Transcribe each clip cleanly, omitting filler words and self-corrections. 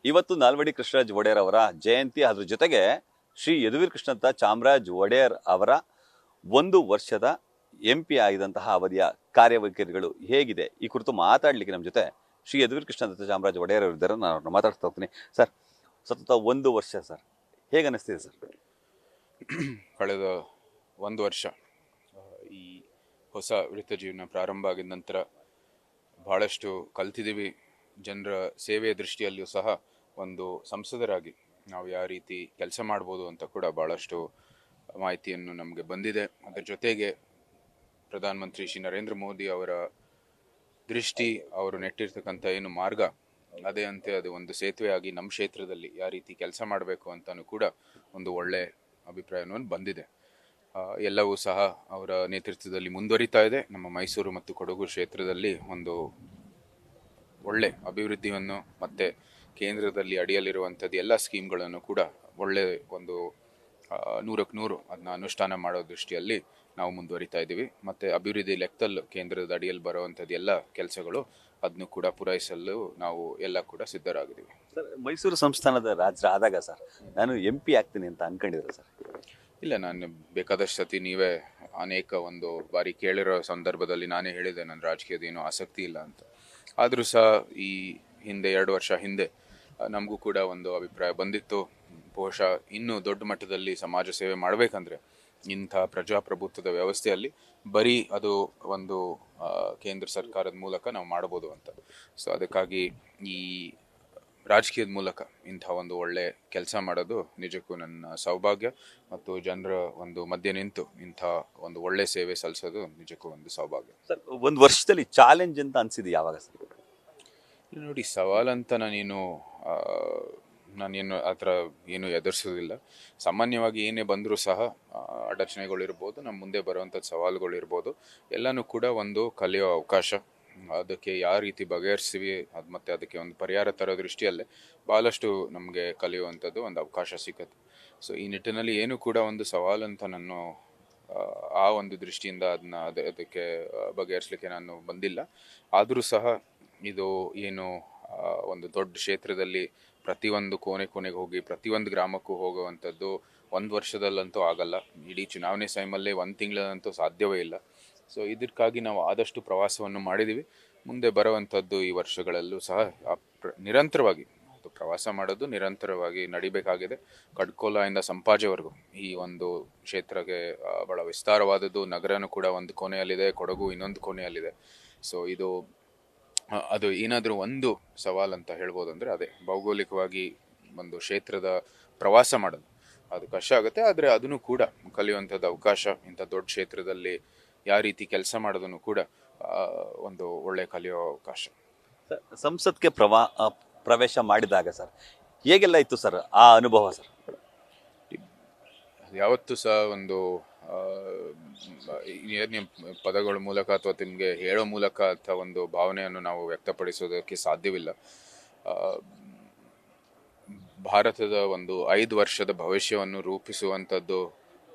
ಇವತ್ತು ನಾಲ್ವಡಿ ಕೃಷ್ಣರಾಜ ಒಡೆಯರ್ ಅವರ ಜಯಂತಿ, ಅದ್ರ ಜೊತೆಗೆ ಶ್ರೀ ಯದುವೀರ್ ಕೃಷ್ಣದತ್ತ ಚಾಮರಾಜ ಒಡೆಯರ್ ಅವರ 1 ವರ್ಷದ MP ಆಗಿದಂತಹ ಅವಧಿಯ ಕಾರ್ಯವೈಖರಿಗಳು ಹೇಗಿದೆ, ಈ ಕುರಿತು ಮಾತಾಡ್ಲಿಕ್ಕೆ ನಮ್ಮ ಜೊತೆ ಶ್ರೀ ಯದುವೀರ್ ಕೃಷ್ಣದತ್ತ ಚಾಮರಾಜ ಒಡೆಯರ್ ಅವರು ಇದ್ದಾರೆ. ನಾನು ಅವ್ರನ್ನ ಮಾತಾಡ್ತಾ ಹೋಗ್ತೀನಿ. ಸರ್, ಸತತ 1 ವರ್ಷ ಸರ್, ಹೇಗೆ ಅನಿಸ್ತಿದೆ ಸರ್? ಕಳೆದ 1 ವರ್ಷ ಈ ಹೊಸ ವೃತ್ತ ಜೀವನ ಪ್ರಾರಂಭ ಆಗಿದ ನಂತರ ಬಹಳಷ್ಟು ಕಲ್ತಿದ್ದೀವಿ. ಜನರ ಸೇವೆಯ ದೃಷ್ಟಿಯಲ್ಲಿಯೂ ಸಹ ಒಂದು ಸಂಸದರಾಗಿ ನಾವು ಯಾವ ರೀತಿ ಕೆಲಸ ಮಾಡ್ಬೋದು ಅಂತ ಕೂಡ ಬಹಳಷ್ಟು ಮಾಹಿತಿಯನ್ನು ನಮಗೆ ಬಂದಿದೆ. ಅದರ ಜೊತೆಗೆ ಪ್ರಧಾನಮಂತ್ರಿ ಶ್ರೀ ನರೇಂದ್ರ ಮೋದಿ ಅವರ ದೃಷ್ಟಿ, ಅವರು ನೆಟ್ಟಿರ್ತಕ್ಕಂಥ ಏನು ಮಾರ್ಗ ಅದೇ ಅಂತೆ ಅದು ಒಂದು ಸೇತುವೆಯಾಗಿ ನಮ್ಮ ಕ್ಷೇತ್ರದಲ್ಲಿ ಯಾವ ರೀತಿ ಕೆಲಸ ಮಾಡಬೇಕು ಅಂತಲೂ ಕೂಡ ಒಂದು ಒಳ್ಳೆ ಅಭಿಪ್ರಾಯವನ್ನು ಬಂದಿದೆ. ಎಲ್ಲವೂ ಸಹ ಅವರ ನೇತೃತ್ವದಲ್ಲಿ ಮುಂದುವರಿತಾ ಇದೆ. ನಮ್ಮ ಮೈಸೂರು ಮತ್ತು ಕೊಡಗು ಕ್ಷೇತ್ರದಲ್ಲಿ ಒಂದು ಒಳ್ಳೆ ಅಭಿವೃದ್ಧಿಯನ್ನು ಮತ್ತೆ ಕೇಂದ್ರದಲ್ಲಿ ಅಡಿಯಲ್ಲಿರುವಂಥದ್ದು ಎಲ್ಲ ಸ್ಕೀಮ್ಗಳನ್ನು ಕೂಡ ಒಳ್ಳೆ ಒಂದು 100ಕ್ಕೆ 100 ಅದನ್ನ ಅನುಷ್ಠಾನ ಮಾಡೋ ದೃಷ್ಟಿಯಲ್ಲಿ ನಾವು ಮುಂದುವರಿತಾ ಇದ್ದೀವಿ. ಮತ್ತು ಅಭಿವೃದ್ಧಿ ಲೆಕ್ಕದಲ್ಲೂ ಕೇಂದ್ರದ ಅಡಿಯಲ್ಲಿ ಬರುವಂಥದ್ದು ಎಲ್ಲ ಕೆಲಸಗಳು ಅದನ್ನು ಕೂಡ ಪೂರೈಸಲು ನಾವು ಎಲ್ಲ ಕೂಡ ಸಿದ್ಧರಾಗಿದ್ದೀವಿ. ಸರ್, ಮೈಸೂರು ಸಂಸ್ಥಾನದ ರಾಜ್ಯ ಆದಾಗ ಸರ್, ನಾನು MP ಆಗ್ತೀನಿ ಅಂತ ಅನ್ಕೊಂಡಿದ್ರೆ ಸರ್? ಇಲ್ಲ, ನಾನು ಬೇಕಾದಷ್ಟು ಸತಿ ನೀವೇ ಅನೇಕ ಒಂದು ಬಾರಿ ಕೇಳಿರೋ ಸಂದರ್ಭದಲ್ಲಿ ನಾನೇ ಹೇಳಿದೆ ನನ್ನ ರಾಜಕೀಯದ ಏನೂ ಆಸಕ್ತಿ ಇಲ್ಲ ಅಂತ. ಆದರೂ ಸಹ ಈ ಹಿಂದೆ 2 ವರ್ಷ ಹಿಂದೆ ನಮಗೂ ಕೂಡ ಒಂದು ಅಭಿಪ್ರಾಯ ಬಂದಿತ್ತು. ಬಹುಶಃ ಇನ್ನೂ ದೊಡ್ಡ ಮಟ್ಟದಲ್ಲಿ ಸಮಾಜ ಸೇವೆ ಮಾಡಬೇಕಂದ್ರೆ ಇಂಥ ಪ್ರಜಾಪ್ರಭುತ್ವದ ವ್ಯವಸ್ಥೆಯಲ್ಲಿ ಬರೀ ಅದು ಒಂದು ಕೇಂದ್ರ ಸರ್ಕಾರದ ಮೂಲಕ ನಾವು ಮಾಡ್ಬೋದು ಅಂತ. ಸೊ ಅದಕ್ಕಾಗಿ ಈ ರಾಜಕೀಯದ ಮೂಲಕ ಇಂಥ ಒಂದು ಒಳ್ಳೆ ಕೆಲಸ ಮಾಡೋದು ನಿಜಕ್ಕೂ ನನ್ನ ಸೌಭಾಗ್ಯ, ಮತ್ತು ಜನರ ಒಂದು ಮಧ್ಯೆ ನಿಂತು ಇಂಥ ಒಂದು ಒಳ್ಳೆ ಸೇವೆ ಸಲ್ಲಿಸೋದು ನಿಜಕ್ಕೂ ಒಂದು ಸೌಭಾಗ್ಯ. ಸರ್, 1 ವರ್ಷದಲ್ಲಿ ಚಾಲೆಂಜ್ ಅಂತ ಅನ್ಸಿದೆ ಯಾವಾಗ ಸರ್? ನೋಡಿ, ಸವಾಲಂತ ನಾನೇನು ಆ ಥರ ಏನು ಎದುರಿಸೋದಿಲ್ಲ. ಸಾಮಾನ್ಯವಾಗಿ ಏನೇ ಬಂದರೂ ಸಹ ಅಡಚಣೆಗಳಿರ್ಬೋದು, ನಮ್ಮ ಮುಂದೆ ಬರುವಂಥದ್ದು ಸವಾಲುಗಳಿರ್ಬೋದು, ಎಲ್ಲನೂ ಕೂಡ ಒಂದು ಕಲಿಯೋ ಅವಕಾಶ. ಅದಕ್ಕೆ ಯಾವ ರೀತಿ ಬಗೆಹರಿಸ್ತೀವಿ ಮತ್ತು ಅದಕ್ಕೆ ಒಂದು ಪರಿಹಾರ ತರೋ ದೃಷ್ಟಿಯಲ್ಲೇ ಭಾಳಷ್ಟು ನಮಗೆ ಕಲಿಯುವಂಥದ್ದು ಒಂದು ಅವಕಾಶ ಸಿಗುತ್ತೆ. ಸೊ ಈ ನಿಟ್ಟಿನಲ್ಲಿ ಏನು ಕೂಡ ಒಂದು ಸವಾಲಂತ ನಾನು ಆ ಒಂದು ದೃಷ್ಟಿಯಿಂದ ಅದಕ್ಕೆ ಬಗೆಹರಿಸಲಿಕ್ಕೆ ನಾನು ಬಂದಿಲ್ಲ. ಆದರೂ ಸಹ ಇದು ಏನು ಒಂದು ದೊಡ್ಡ ಕ್ಷೇತ್ರದಲ್ಲಿ ಪ್ರತಿಯೊಂದು ಕೊನೆಗೆ ಹೋಗಿ ಪ್ರತಿಯೊಂದು ಗ್ರಾಮಕ್ಕೂ ಹೋಗುವಂಥದ್ದು 1 ವರ್ಷದಲ್ಲಂತೂ ಆಗಲ್ಲ. ಇಡೀ ಚುನಾವಣೆ ಟೈಮಲ್ಲೇ 1 ತಿಂಗಳಂತೂ ಸಾಧ್ಯವೇ ಇಲ್ಲ. ಸೊ ಇದಕ್ಕಾಗಿ ನಾವು ಆದಷ್ಟು ಪ್ರವಾಸವನ್ನು ಮಾಡಿದ್ದೀವಿ. ಮುಂದೆ ಬರುವಂಥದ್ದು ಈ ವರ್ಷಗಳಲ್ಲೂ ಸಹ ನಿರಂತರವಾಗಿ ಪ್ರವಾಸ ಮಾಡೋದು ನಿರಂತರವಾಗಿ ನಡಿಬೇಕಾಗಿದೆ. ಕಡ್ಕೋಲದಿಂದ ಸಂಪಾಜೆವರೆಗೂ ಈ ಒಂದು ಕ್ಷೇತ್ರಕ್ಕೆ ಬಹಳ ವಿಸ್ತಾರವಾದದ್ದು. ನಗರನೂ ಕೂಡ ಒಂದು ಕೊನೆಯಲ್ಲಿದೆ, ಕೊಡಗು ಇನ್ನೊಂದು ಕೊನೆಯಲ್ಲಿದೆ. ಸೊ ಅದು ಏನಾದರೂ ಒಂದು ಸವಾಲಂತ ಹೇಳ್ಬೋದು ಅಂದರೆ ಅದೇ ಭೌಗೋಳಿಕವಾಗಿ ಒಂದು ಕ್ಷೇತ್ರದ ಪ್ರವಾಸ ಮಾಡೋದು ಅದು ಕಷ್ಟ ಆಗುತ್ತೆ. ಆದರೆ ಅದನ್ನು ಕೂಡ ಕಲಿಯುವಂಥದ್ದು ಅವಕಾಶ. ಇಂಥ ದೊಡ್ಡ ಕ್ಷೇತ್ರದಲ್ಲಿ ಯಾವ ರೀತಿ ಕೆಲಸ ಮಾಡೋದನ್ನು ಕೂಡ ಒಂದು ಒಳ್ಳೆ ಕಲಿಯೋ ಅವಕಾಶ. ಸಂಸತ್ಗೆ ಪ್ರವೇಶ ಮಾಡಿದಾಗ ಸರ್, ಹೇಗೆಲ್ಲ ಇತ್ತು ಸರ್ ಆ ಅನುಭವ ಸರ್? ಯಾವತ್ತೂ ಸಹ ಒಂದು ಪದಗಳ ಮೂಲಕ ಅಥವಾ ನಿಮಗೆ ಹೇಳೋ ಮೂಲಕ ಅಥವಾ ಒಂದು ಭಾವನೆಯನ್ನು ನಾವು ವ್ಯಕ್ತಪಡಿಸೋದಕ್ಕೆ ಸಾಧ್ಯವಿಲ್ಲ. ಭಾರತದ ಒಂದು 5 ವರ್ಷದ ಭವಿಷ್ಯವನ್ನು ರೂಪಿಸುವಂಥದ್ದು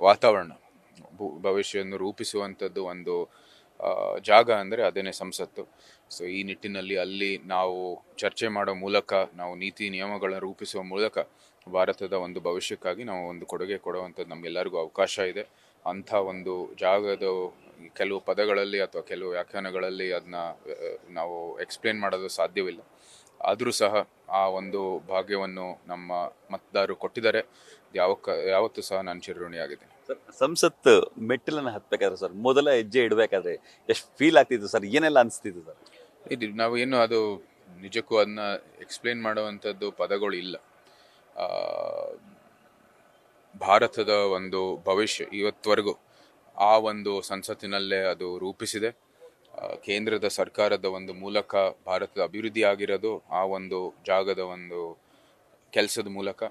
ವಾತಾವರಣ, ಭವಿಷ್ಯವನ್ನು ರೂಪಿಸುವಂಥದ್ದು ಒಂದು ಜಾಗ ಅಂದರೆ ಅದೇನೇ ಸಂಸತ್ತು. ಸೊ ಈ ನಿಟ್ಟಿನಲ್ಲಿ ಅಲ್ಲಿ ನಾವು ಚರ್ಚೆ ಮಾಡೋ ಮೂಲಕ, ನಾವು ನೀತಿ ನಿಯಮಗಳನ್ನು ರೂಪಿಸುವ ಮೂಲಕ ಭಾರತದ ಒಂದು ಭವಿಷ್ಯಕ್ಕಾಗಿ ನಾವು ಒಂದು ಕೊಡುಗೆ ಕೊಡುವಂಥದ್ದು ನಮಗೆಲ್ಲರಿಗೂ ಅವಕಾಶ ಇದೆ. ಅಂಥ ಒಂದು ಜಾಗದ ಕೆಲವು ಪದಗಳಲ್ಲಿ ಅಥವಾ ಕೆಲವು ವ್ಯಾಖ್ಯಾನಗಳಲ್ಲಿ ಅದನ್ನ ನಾವು ಎಕ್ಸ್ಪ್ಲೇನ್ ಮಾಡೋದು ಸಾಧ್ಯವಿಲ್ಲ. ಆದರೂ ಸಹ ಆ ಒಂದು ಭಾಗ್ಯವನ್ನು ನಮ್ಮ ಮತದಾರರು ಕೊಟ್ಟಿದ್ದಾರೆ. ಯಾವತ್ತೂ ಸಹ ನಾನು ಚಿರಋಣಿಯಾಗಿದ್ದೇನೆ. ಸರ್, ಸಂಸತ್ ಮೆಟ್ಟಿಲನ್ನು ಹತ್ಬೇಕಾದ್ರೆ ಸರ್, ಮೊದಲ ಹೆಜ್ಜೆ ಇಡಬೇಕಾದ್ರೆ ಎಷ್ಟು ಫೀಲ್ ಆಗ್ತಿತ್ತು ಸರ್? ಏನೆಲ್ಲ ಅನಿಸ್ತಿತ್ತು ಸರ್? ನಾವು ಏನು ಅದು ನಿಜಕ್ಕೂ ಅದನ್ನ ಎಕ್ಸ್ಪ್ಲೇನ್ ಮಾಡುವಂಥದ್ದು ಪದಗಳು ಇಲ್ಲ. ಭಾರತದ ಒಂದು ಭವಿಷ್ಯ ಇವತ್ತವರೆಗೂ ಆ ಒಂದು ಸಂಸತ್ತಿನಲ್ಲೇ ಅದು ರೂಪಿಸಿದೆ. ಕೇಂದ್ರದ ಸರ್ಕಾರದ ಒಂದು ಮೂಲಕ ಭಾರತದ ಅಭಿವೃದ್ಧಿ ಆಗಿರೋದು ಆ ಒಂದು ಜಾಗದ ಒಂದು ಕೆಲಸದ ಮೂಲಕ.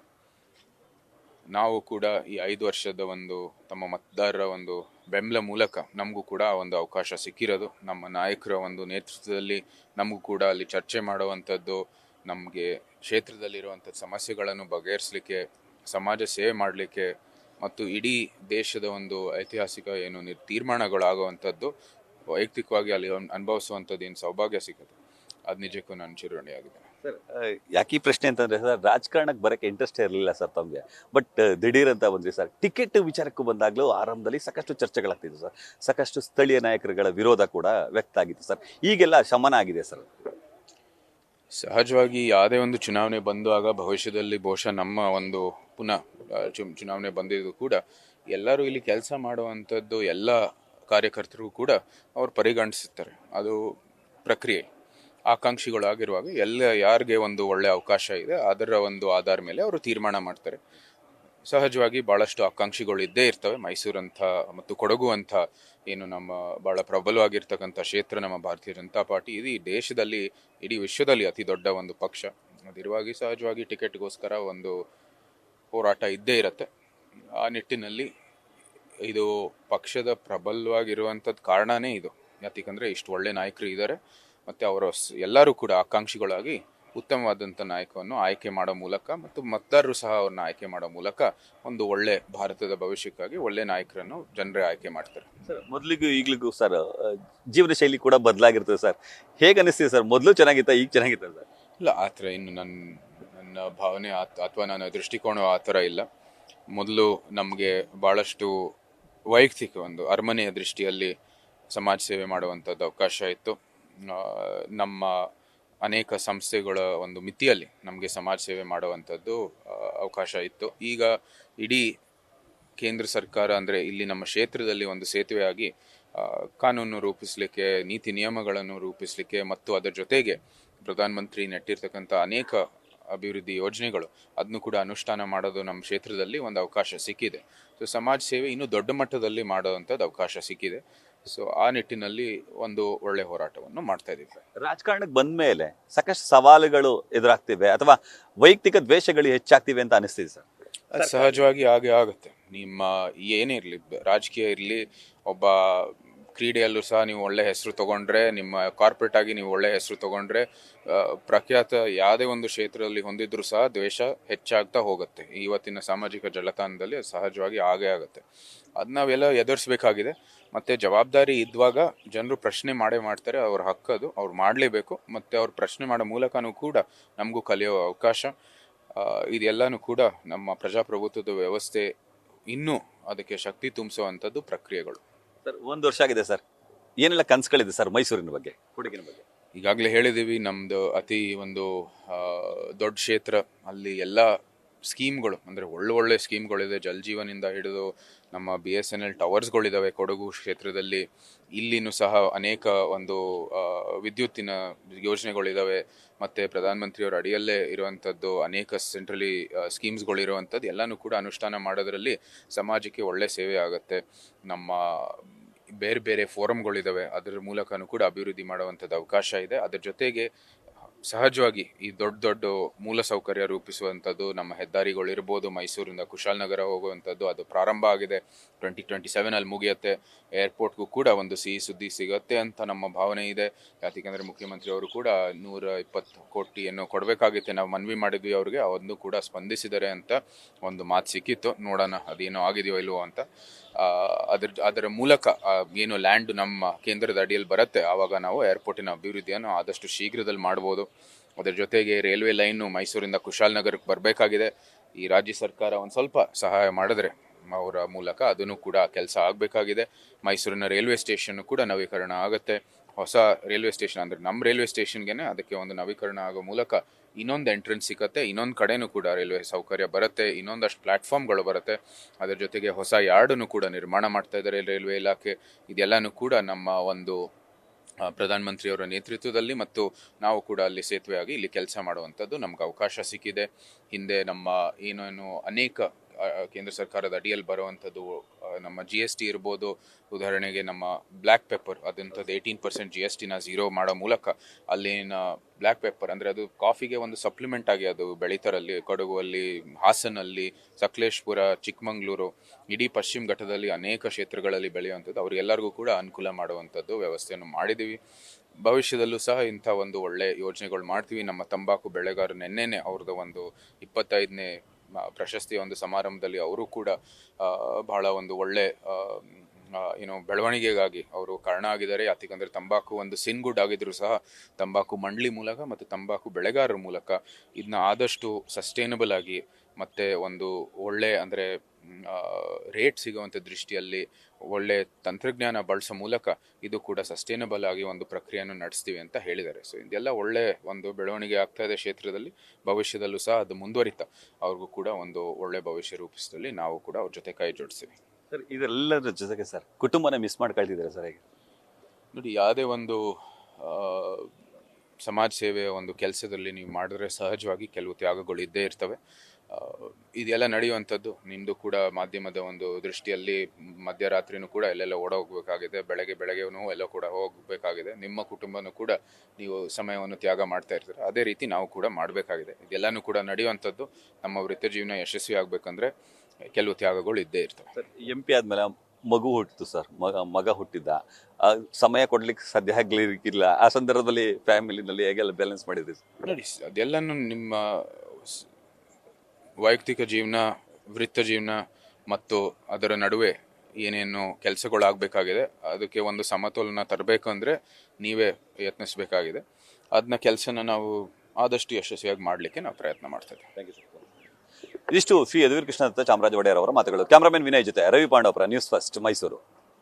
ನಾವು ಕೂಡ ಈ 5 ವರ್ಷದ ಒಂದು ತಮ್ಮ ಮತದಾರರ ಒಂದು ಬೆಂಬಲ ಮೂಲಕ ನಮಗೂ ಕೂಡ ಆ ಒಂದು ಅವಕಾಶ ಸಿಕ್ಕಿರೋದು. ನಮ್ಮ ನಾಯಕರ ಒಂದು ನೇತೃತ್ವದಲ್ಲಿ ನಮಗೂ ಕೂಡ ಅಲ್ಲಿ ಚರ್ಚೆ ಮಾಡುವಂಥದ್ದು, ನಮಗೆ ಕ್ಷೇತ್ರದಲ್ಲಿರುವಂಥ ಸಮಸ್ಯೆಗಳನ್ನು ಬಗೆಹರಿಸಲಿಕ್ಕೆ, ಸಮಾಜ ಸೇವೆ ಮಾಡಲಿಕ್ಕೆ ಮತ್ತು ಇಡೀ ದೇಶದ ಒಂದು ಐತಿಹಾಸಿಕ ಏನು ತೀರ್ಮಾನಗಳಾಗುವಂಥದ್ದು ವೈಯಕ್ತಿಕವಾಗಿ ಅಲ್ಲಿ ಅನುಭವಿಸುವಂಥದ್ದು ಏನು ಸೌಭಾಗ್ಯ ಸಿಗುತ್ತೆ, ಅದು ನಿಜಕ್ಕೂ ನಾನು ಚಿರಋಣಿಯಾಗಿದ್ದೇನೆ. ಸರ್ ಯಾಕೆ ಈ ಪ್ರಶ್ನೆ ಅಂತಂದ್ರೆ ಸರ್, ರಾಜಕಾರಣಕ್ಕೆ ಬರಕ್ಕೆ ಇಂಟ್ರೆಸ್ಟ್ ಇರಲಿಲ್ಲ ಸರ್ ತಮಗೆ. ಬಟ್ ದಿಢೀರ್ ಅಂತ ಬಂದ್ರಿ ಸರ್. ಟಿಕೆಟ್ ವಿಚಾರಕ್ಕೂ ಬಂದಾಗಲೂ ಆರಂಭದಲ್ಲಿ ಸಾಕಷ್ಟು ಚರ್ಚೆಗಳಾಗ್ತಿದ್ವು ಸರ್. ಸಾಕಷ್ಟು ಸ್ಥಳೀಯ ನಾಯಕರುಗಳ ವಿರೋಧ ಕೂಡ ವ್ಯಕ್ತ ಆಗಿತ್ತು ಸರ್. ಈಗೆಲ್ಲ ಶಮನ ಆಗಿದೆ ಸರ್. ಸಹಜವಾಗಿ ಯಾವುದೇ ಒಂದು ಚುನಾವಣೆ ಬಂದಾಗ ಭವಿಷ್ಯದಲ್ಲಿ ಬಹುಶಃ ನಮ್ಮ ಒಂದು ಪುನಃ ಚುನಾವಣೆ ಬಂದಿದ್ದು ಕೂಡ ಎಲ್ಲರೂ ಇಲ್ಲಿ ಕೆಲಸ ಮಾಡುವಂಥದ್ದು ಎಲ್ಲ ಕಾರ್ಯಕರ್ತರು ಕೂಡ ಅವ್ರು ಪರಿಗಣಿಸುತ್ತಾರೆ. ಅದು ಪ್ರಕ್ರಿಯೆ. ಆಕಾಂಕ್ಷಿಗಳಾಗಿರುವಾಗ ಯಾರಿಗೆ ಒಂದು ಒಳ್ಳೆ ಅವಕಾಶ ಇದೆ ಅದರ ಒಂದು ಆಧಾರ ಮೇಲೆ ಅವರು ತೀರ್ಮಾನ ಮಾಡ್ತಾರೆ. ಸಹಜವಾಗಿ ಭಾಳಷ್ಟು ಆಕಾಂಕ್ಷಿಗಳು ಇದ್ದೇ ಇರ್ತವೆ. ಮೈಸೂರಂಥ ಮತ್ತು ಕೊಡಗು ಅಂತ ಏನು ನಮ್ಮ ಭಾಳ ಪ್ರಬಲವಾಗಿರ್ತಕ್ಕಂಥ ಕ್ಷೇತ್ರ ನಮ್ಮ ಭಾರತೀಯ ಜನತಾ ಪಾರ್ಟಿ ಇಡೀ ದೇಶದಲ್ಲಿ, ಇಡೀ ವಿಶ್ವದಲ್ಲಿ ಅತಿ ದೊಡ್ಡ ಒಂದು ಪಕ್ಷ. ಅದಿರುವಾಗಿ ಸಹಜವಾಗಿ ಟಿಕೆಟ್ಗೋಸ್ಕರ ಒಂದು ಹೋರಾಟ ಇದ್ದೇ ಇರುತ್ತೆ. ಆ ನಿಟ್ಟಿನಲ್ಲಿ ಇದು ಪಕ್ಷದ ಪ್ರಬಲವಾಗಿರುವಂಥದ್ದು ಕಾರಣನೇ ಇದು. ಯಾಕಂದರೆ ಇಷ್ಟು ಒಳ್ಳೆ ನಾಯಕರು ಇದ್ದಾರೆ ಮತ್ತು ಅವರ ಎಲ್ಲರೂ ಕೂಡ ಆಕಾಂಕ್ಷಿಗಳಾಗಿ ಉತ್ತಮವಾದಂಥ ನಾಯಕವನ್ನು ಆಯ್ಕೆ ಮಾಡೋ ಮೂಲಕ ಮತ್ತು ಮತದಾರರು ಸಹ ಅವ್ರನ್ನ ಆಯ್ಕೆ ಮಾಡೋ ಮೂಲಕ ಒಂದು ಒಳ್ಳೆ ಭಾರತದ ಭವಿಷ್ಯಕ್ಕಾಗಿ ಒಳ್ಳೆ ನಾಯಕರನ್ನು ಜನರೇ ಆಯ್ಕೆ ಮಾಡ್ತಾರೆ. ಸರ್ ಮೊದಲಿಗೂ ಈಗಲಿಗೂ ಸರ್ ಜೀವನ ಶೈಲಿ ಕೂಡ ಬದಲಾಗಿರ್ತದೆ ಸರ್. ಹೇಗೆ ಅನಿಸ್ತಿದೆ ಸರ್? ಮೊದಲು ಚೆನ್ನಾಗಿತ್ತ, ಈಗ ಚೆನ್ನಾಗಿತ್ತ ಸರ್? ಇಲ್ಲ, ಆ ಥರ ಇನ್ನು ನನ್ನ ಭಾವನೆ ಅಥವಾ ನನ್ನ ದೃಷ್ಟಿಕೋನ ಆ ಥರ ಇಲ್ಲ. ಮೊದಲು ನಮಗೆ ಭಾಳಷ್ಟು ವೈಯಕ್ತಿಕ ಒಂದು ಅರಮನೆಯ ದೃಷ್ಟಿಯಲ್ಲಿ ಸಮಾಜ ಸೇವೆ ಮಾಡುವಂಥದ್ದು ಅವಕಾಶ ಇತ್ತು. ನಮ್ಮ ಅನೇಕ ಸಂಸ್ಥೆಗಳ ಒಂದು ಮಿತಿಯಲ್ಲಿ ನಮಗೆ ಸಮಾಜ ಸೇವೆ ಮಾಡುವಂಥದ್ದು ಅವಕಾಶ ಇತ್ತು. ಈಗ ಇಡೀ ಕೇಂದ್ರ ಸರ್ಕಾರ ಅಂದರೆ ಇಲ್ಲಿ ನಮ್ಮ ಕ್ಷೇತ್ರದಲ್ಲಿ ಒಂದು ಸೇತುವೆಯಾಗಿ ಕಾನೂನು ರೂಪಿಸಲಿಕ್ಕೆ, ನೀತಿ ನಿಯಮಗಳನ್ನು ರೂಪಿಸಲಿಕ್ಕೆ ಮತ್ತು ಅದರ ಜೊತೆಗೆ ಪ್ರಧಾನಮಂತ್ರಿ ನೆಟ್ಟಿರ್ತಕ್ಕಂಥ ಅನೇಕ ಅಭಿವೃದ್ಧಿ ಯೋಜನೆಗಳು ಅದನ್ನು ಕೂಡ ಅನುಷ್ಠಾನ ಮಾಡೋದು ನಮ್ಮ ಕ್ಷೇತ್ರದಲ್ಲಿ ಒಂದು ಅವಕಾಶ ಸಿಕ್ಕಿದೆ. ಸೊ ಸಮಾಜ ಸೇವೆ ಇನ್ನೂ ದೊಡ್ಡ ಮಟ್ಟದಲ್ಲಿ ಮಾಡೋವಂಥದ್ದು ಅವಕಾಶ ಸಿಕ್ಕಿದೆ. ಸೊ ಆ ನಿಟ್ಟಿನಲ್ಲಿ ಒಂದು ಒಳ್ಳೆ ಹೋರಾಟವನ್ನು ಮಾಡ್ತಾ ಇದ್ದೀವಿ. ರಾಜಕಾರಣಕ್ಕೆ ಬಂದ ಮೇಲೆ ಸಾಕಷ್ಟು ಸವಾಲುಗಳು ಎದುರಾಗ್ತಿವೆ ಅಥವಾ ವೈಯಕ್ತಿಕ ದ್ವೇಷಗಳು ಹೆಚ್ಚಾಗ್ತಿವೆ ಅಂತ ಅನಿಸ್ತಿದೆ ಸರ್? ಅದು ಸಹಜವಾಗಿ ಹಾಗೆ ಆಗುತ್ತೆ. ನಿಮ್ಮ ಏನೇ ಇರಲಿ, ರಾಜಕೀಯ ಇರಲಿ, ಒಬ್ಬ ಕ್ರೀಡೆಯಲ್ಲೂ ಸಹ ನೀವು ಒಳ್ಳೆ ಹೆಸರು ತಗೊಂಡ್ರೆ, ನಿಮ್ಮ ಕಾರ್ಪೊರೇಟ್ ಆಗಿ ನೀವು ಒಳ್ಳೆ ಹೆಸರು ತಗೊಂಡ್ರೆ, ಪ್ರಖ್ಯಾತ ಯಾವುದೇ ಒಂದು ಕ್ಷೇತ್ರದಲ್ಲಿ ಹೊಂದಿದ್ರೂ ಸಹ ದ್ವೇಷ ಹೆಚ್ಚಾಗ್ತಾ ಹೋಗುತ್ತೆ. ಇವತ್ತಿನ ಸಾಮಾಜಿಕ ಜಾಲತಾಣದಲ್ಲಿ ಸಹಜವಾಗಿ ಹಾಗೇ ಆಗುತ್ತೆ. ಅದು ನಾವೆಲ್ಲ ಎದುರಿಸಬೇಕಾಗಿದೆ. ಮತ್ತು ಜವಾಬ್ದಾರಿ ಇದ್ದಾಗ ಜನರು ಪ್ರಶ್ನೆ ಮಾಡೇ ಮಾಡ್ತಾರೆ. ಅವ್ರ ಹಕ್ಕದು, ಅವ್ರು ಮಾಡಲೇಬೇಕು. ಮತ್ತು ಅವ್ರು ಪ್ರಶ್ನೆ ಮಾಡೋ ಮೂಲಕನೂ ಕೂಡ ನಮಗೂ ಕಲಿಯೋ ಅವಕಾಶ, ಇದೆಲ್ಲನೂ ಕೂಡ ನಮ್ಮ ಪ್ರಜಾಪ್ರಭುತ್ವದ ವ್ಯವಸ್ಥೆ ಇನ್ನೂ ಅದಕ್ಕೆ ಶಕ್ತಿ ತುಂಬಿಸುವಂಥದ್ದು ಪ್ರಕ್ರಿಯೆಗಳು. ಸರ್ 1 ವರ್ಷ ಆಗಿದೆ ಸರ್. ಏನೆಲ್ಲ ಕನಸುಗಳಿದೆ ಸರ್ ಮೈಸೂರಿನ ಬಗ್ಗೆ, ಕೊಡಗಿನ ಬಗ್ಗೆ? ಈಗಾಗಲೇ ಹೇಳಿದ್ದೀವಿ, ನಮ್ಮದು ಅತಿ ಒಂದು ದೊಡ್ಡ ಕ್ಷೇತ್ರ. ಅಲ್ಲಿ ಎಲ್ಲ ಸ್ಕೀಮ್ಗಳು ಅಂದರೆ ಒಳ್ಳೊಳ್ಳೆ ಸ್ಕೀಮ್ಗಳಿದೆ. ಜಲ್ ಜೀವನಿಂದ ಹಿಡಿದು ನಮ್ಮ BSNL ಟವರ್ಸ್ಗಳಿದ್ದಾವೆ ಕೊಡಗು ಕ್ಷೇತ್ರದಲ್ಲಿ. ಇಲ್ಲಿನೂ ಸಹ ಅನೇಕ ಒಂದು ವಿದ್ಯುತ್ತಿನ ಯೋಜನೆಗಳಿದ್ದಾವೆ. ಮತ್ತು ಪ್ರಧಾನಮಂತ್ರಿಯವರ ಅಡಿಯಲ್ಲೇ ಇರುವಂಥದ್ದು ಅನೇಕ ಸೆಂಟ್ರಲಿ ಸ್ಕೀಮ್ಸ್ಗಳಿರುವಂಥದ್ದು ಎಲ್ಲನೂ ಕೂಡ ಅನುಷ್ಠಾನ ಮಾಡೋದರಲ್ಲಿ ಸಮಾಜಕ್ಕೆ ಒಳ್ಳೆ ಸೇವೆ ಆಗುತ್ತೆ. ನಮ್ಮ ಬೇರೆ ಬೇರೆ ಫೋರಮ್ಗಳಿದ್ದಾವೆ, ಅದರ ಮೂಲಕನೂ ಕೂಡ ಅಭಿವೃದ್ಧಿ ಮಾಡುವಂಥದ್ದು ಅವಕಾಶ ಇದೆ. ಅದರ ಜೊತೆಗೆ ಸಹಜವಾಗಿ ಈ ದೊಡ್ಡ ದೊಡ್ಡ ಮೂಲಸೌಕರ್ಯ ರೂಪಿಸುವಂಥದ್ದು, ನಮ್ಮ ಹೆದ್ದಾರಿಗಳಿರ್ಬೋದು, ಮೈಸೂರಿಂದ ಕುಶಾಲನಗರ ಹೋಗುವಂಥದ್ದು ಅದು ಪ್ರಾರಂಭ ಆಗಿದೆ. 2027 ಮುಗಿಯುತ್ತೆ. ಏರ್ಪೋರ್ಟ್ಗೂ ಕೂಡ ಒಂದು ಸಿಹಿ ಸುದ್ದಿ ಸಿಗುತ್ತೆ ಅಂತ ನಮ್ಮ ಭಾವನೆ ಇದೆ. ಯಾಕೆಂದರೆ ಮುಖ್ಯಮಂತ್ರಿಯವರು ಕೂಡ 120 ಕೋಟಿಯನ್ನು ಕೊಡಬೇಕಾಗಿತ್ತೆ, ನಾವು ಮನವಿ ಮಾಡಿದ್ವಿ ಅವ್ರಿಗೆ, ಅದನ್ನು ಕೂಡ ಸ್ಪಂದಿಸಿದ್ದಾರೆ ಅಂತ ಒಂದು ಮಾತು ಸಿಕ್ಕಿತ್ತು. ನೋಡೋಣ ಅದೇನೋ ಆಗಿದೆಯೋ ಇಲ್ವೋ ಅಂತ. ಅದರ ಮೂಲಕ ಏನು ಲ್ಯಾಂಡ್ ನಮ್ಮ ಕೇಂದ್ರದ ಅಡಿಯಲ್ಲಿ ಬರುತ್ತೆ, ಆವಾಗ ನಾವು ಏರ್ಪೋರ್ಟಿನ ಅಭಿವೃದ್ಧಿಯನ್ನು ಆದಷ್ಟು ಶೀಘ್ರದಲ್ಲಿ ಮಾಡ್ಬೋದು. ಅದರ ಜೊತೆಗೆ ರೈಲ್ವೆ ಲೈನು ಮೈಸೂರಿಂದ ಕುಶಾಲನಗರಕ್ಕೆ ಬರಬೇಕಾಗಿದೆ. ಈ ರಾಜ್ಯ ಸರ್ಕಾರ ಒಂದು ಸ್ವಲ್ಪ ಸಹಾಯ ಮಾಡಿದ್ರೆ ಅವರ ಮೂಲಕ ಅದನ್ನು ಕೂಡ ಕೆಲಸ ಆಗಬೇಕಾಗಿದೆ. ಮೈಸೂರಿನ ರೈಲ್ವೆ ಸ್ಟೇಷನ್ನು ಕೂಡ ನವೀಕರಣ ಆಗುತ್ತೆ. ಹೊಸ ರೈಲ್ವೆ ಸ್ಟೇಷನ್ ಅಂದರೆ ನಮ್ಮ ರೈಲ್ವೆ ಸ್ಟೇಷನ್ಗೆ ಅದಕ್ಕೆ ಒಂದು ನವೀಕರಣ ಆಗೋ ಮೂಲಕ ಇನ್ನೊಂದು ಎಂಟ್ರೆನ್ಸ್ ಸಿಗುತ್ತೆ. ಇನ್ನೊಂದು ಕಡೆನೂ ಕೂಡ ರೈಲ್ವೆ ಸೌಕರ್ಯ ಬರುತ್ತೆ, ಇನ್ನೊಂದಷ್ಟು ಪ್ಲ್ಯಾಟ್ಫಾರ್ಮ್ಗಳು ಬರುತ್ತೆ. ಅದರ ಜೊತೆಗೆ ಹೊಸ ಯಾರ್ಡನ್ನು ಕೂಡ ನಿರ್ಮಾಣ ಮಾಡ್ತಾ ಇದ್ದಾರೆ ರೈಲ್ವೆ ಇಲಾಖೆ. ಇದೆಲ್ಲನೂ ಕೂಡ ನಮ್ಮ ಒಂದು ಪ್ರಧಾನಮಂತ್ರಿಯವರ ನೇತೃತ್ವದಲ್ಲಿ ಮತ್ತು ನಾವು ಕೂಡ ಅಲ್ಲಿ ಸೇತುವೆಯಾಗಿ ಇಲ್ಲಿ ಕೆಲಸ ಮಾಡುವಂಥದ್ದು ನಮ್ಗೆ ಅವಕಾಶ ಸಿಕ್ಕಿದೆ. ಹಿಂದೆ ನಮ್ಮ ಏನೇನು ಅನೇಕ ಕೇಂದ್ರ ಸರ್ಕಾರದ ಅಡಿಯಲ್ಲಿ ಬರುವಂಥದ್ದು ನಮ್ಮ GST ಇರ್ಬೋದು. ಉದಾಹರಣೆಗೆ ನಮ್ಮ ಬ್ಲ್ಯಾಕ್ ಪೆಪ್ಪರ್ ಅದಂಥದ್ದು 18% GSTನ 0 ಮಾಡೋ ಮೂಲಕ ಅಲ್ಲಿನ ಬ್ಲ್ಯಾಕ್ ಪೆಪ್ಪರ್ ಅಂದರೆ ಅದು ಕಾಫಿಗೆ ಒಂದು ಸಪ್ಲಿಮೆಂಟ್ ಆಗಿ ಅದು ಬೆಳೀತಾರಲ್ಲಿ. ಕೊಡಗುವಲ್ಲಿ, ಹಾಸನಲ್ಲಿ, ಸಕಲೇಶ್ಪುರ, ಚಿಕ್ಕಮಂಗ್ಳೂರು, ಇಡೀ ಪಶ್ಚಿಮ ಘಟ್ಟದಲ್ಲಿ ಅನೇಕ ಕ್ಷೇತ್ರಗಳಲ್ಲಿ ಬೆಳೆಯುವಂಥದ್ದು ಅವರಿಗೆಲ್ಲರಿಗೂ ಕೂಡ ಅನುಕೂಲ ಮಾಡುವಂಥದ್ದು ವ್ಯವಸ್ಥೆಯನ್ನು ಮಾಡಿದ್ದೀವಿ. ಭವಿಷ್ಯದಲ್ಲೂ ಸಹ ಇಂಥ ಒಂದು ಒಳ್ಳೆ ಯೋಜನೆಗಳು ಮಾಡ್ತೀವಿ. ನಮ್ಮ ತಂಬಾಕು ಬೆಳೆಗಾರರು ನೆನ್ನೆನೆ ಅವ್ರದ್ದು ಒಂದು 25ನೇ ಪ್ರಶಸ್ತಿಯ ಒಂದು ಸಮಾರಂಭದಲ್ಲಿ ಅವರು ಕೂಡ ಬಹಳ ಒಂದು ಒಳ್ಳೆ ಬೆಳವಣಿಗೆಗಾಗಿ ಅವರು ಕಾರಣ ಆಗಿದ್ದಾರೆ. ಯಾಕಂದರೆ ತಂಬಾಕು ಒಂದು ಸಿನ್ಗುಡ್ ಆಗಿದ್ರು ಸಹ ತಂಬಾಕು ಮಂಡಳಿ ಮೂಲಕ ಮತ್ತು ತಂಬಾಕು ಬೆಳೆಗಾರರ ಮೂಲಕ ಇದನ್ನ ಆದಷ್ಟು ಸಸ್ಟೈನಬಲ್ ಆಗಿ ಮತ್ತು ಒಂದು ಒಳ್ಳೆ ಅಂದರೆ ರೇಟ್ ಸಿಗುವಂಥ ದೃಷ್ಟಿಯಲ್ಲಿ ಒಳ್ಳೆ ತಂತ್ರಜ್ಞಾನ ಬಳಸೋ ಮೂಲಕ ಇದು ಕೂಡ ಸಸ್ಟೈನಬಲ್ ಆಗಿ ಒಂದು ಪ್ರಕ್ರಿಯೆಯನ್ನು ನಡೆಸ್ತೀವಿ ಅಂತ ಹೇಳಿದ್ದಾರೆ. ಸೊ ಇದೆಲ್ಲ ಒಳ್ಳೆ ಒಂದು ಬೆಳವಣಿಗೆ ಆಗ್ತಾ ಇದೆ ಕ್ಷೇತ್ರದಲ್ಲಿ. ಭವಿಷ್ಯದಲ್ಲೂ ಸಹ ಅದು ಮುಂದುವರಿತಾ ಅವ್ರಿಗೂ ಕೂಡ ಒಂದು ಒಳ್ಳೆ ಭವಿಷ್ಯ ರೂಪಿಸಿದಲ್ಲಿ ನಾವು ಕೂಡ ಅವ್ರ ಜೊತೆ ಕೈ ಜೋಡಿಸ್ತೀವಿ. ಸರ್ ಇದೆಲ್ಲದರ ಜೊತೆಗೆ ಸರ್ ಕುಟುಂಬನ ಮಿಸ್ ಮಾಡ್ಕೊಳ್ತಿದ್ದಾರೆ ಸರ್ ಈಗ. ನೋಡಿ, ಯಾವುದೇ ಒಂದು ಸಮಾಜ ಸೇವೆಯ ಒಂದು ಕೆಲಸದಲ್ಲಿ ನೀವು ಮಾಡಿದ್ರೆ ಸಹಜವಾಗಿ ಕೆಲವು ತ್ಯಾಗಗಳು ಇದ್ದೇ ಇರ್ತವೆ. ಇದೆಲ್ಲ ನಡೆಯುವಂಥದ್ದು. ನಿಮ್ಮದು ಕೂಡ ಮಾಧ್ಯಮದ ಒಂದು ದೃಷ್ಟಿಯಲ್ಲಿ ಮಧ್ಯರಾತ್ರಿನೂ ಕೂಡ ಎಲ್ಲೆಲ್ಲ ಓಡೋಗ್ಬೇಕಾಗಿದೆ, ಬೆಳಗ್ಗೆನೂ ಎಲ್ಲ ಕೂಡ ಹೋಗಬೇಕಾಗಿದೆ. ನಿಮ್ಮ ಕುಟುಂಬನೂ ಕೂಡ ನೀವು ಸಮಯವನ್ನು ತ್ಯಾಗ ಮಾಡ್ತಾ ಇರ್ತೀರ. ಅದೇ ರೀತಿ ನಾವು ಕೂಡ ಮಾಡಬೇಕಾಗಿದೆ. ಇದೆಲ್ಲನೂ ಕೂಡ ನಡೆಯುವಂಥದ್ದು. ನಮ್ಮ ವೃತ್ತಿ ಜೀವನ ಯಶಸ್ವಿ ಆಗಬೇಕಂದ್ರೆ ಕೆಲವು ತ್ಯಾಗಗಳು ಇದ್ದೇ ಇರ್ತವೆ. ಸರ್ MP ಆದ್ಮೇಲೆ ಮಗು ಹುಟ್ಟಿತು ಸರ್, ಮಗ ಹುಟ್ಟಿದ್ದ, ಸಮಯ ಕೊಡ್ಲಿಕ್ಕೆ ಸಾಧ್ಯ ಆಗ್ಲಿಕ್ಕಿಲ್ಲ. ಆ ಸಂದರ್ಭದಲ್ಲಿ ಫ್ಯಾಮಿಲಿನಲ್ಲಿ ಹೇಗೆಲ್ಲ ಬ್ಯಾಲೆನ್ಸ್ ಮಾಡಿದ್ರಿ ಸರ್? ನೋಡಿ, ಅದೆಲ್ಲನೂ ನಿಮ್ಮ ವೈಯಕ್ತಿಕ ಜೀವನ, ವೃತ್ತ ಜೀವನ ಮತ್ತು ಅದರ ನಡುವೆ ಏನೇನು ಕೆಲಸಗಳಾಗಬೇಕಾಗಿದೆ ಅದಕ್ಕೆ ಒಂದು ಸಮತೋಲನ ತರಬೇಕು ಅಂದರೆ ನೀವೇ ಯತ್ನಿಸಬೇಕಾಗಿದೆ. ಅದನ್ನ ಕೆಲಸನ ನಾವು ಆದಷ್ಟು ಯಶಸ್ವಿಯಾಗಿ ಮಾಡಲಿಕ್ಕೆ ನಾವು ಪ್ರಯತ್ನ ಮಾಡ್ತಾ ಇದ್ದೀವಿ. Thank you sir. ಇದಿಷ್ಟು ಶ್ರೀ ಯದುವೀರ್ ಕೃಷ್ಣದತ್ತ ಚಾಮರಾಜ ಒಡೆಯರ್ ಅವರ ಮಾತುಗಳು. ಕ್ಯಾಮರಾಮನ್ ವಿನಯ್ ಜೊತೆ ರವಿ ಪಾಂಡವಪುರ, ನ್ಯೂಸ್ ಫಸ್ಟ್, ಮೈಸೂರು.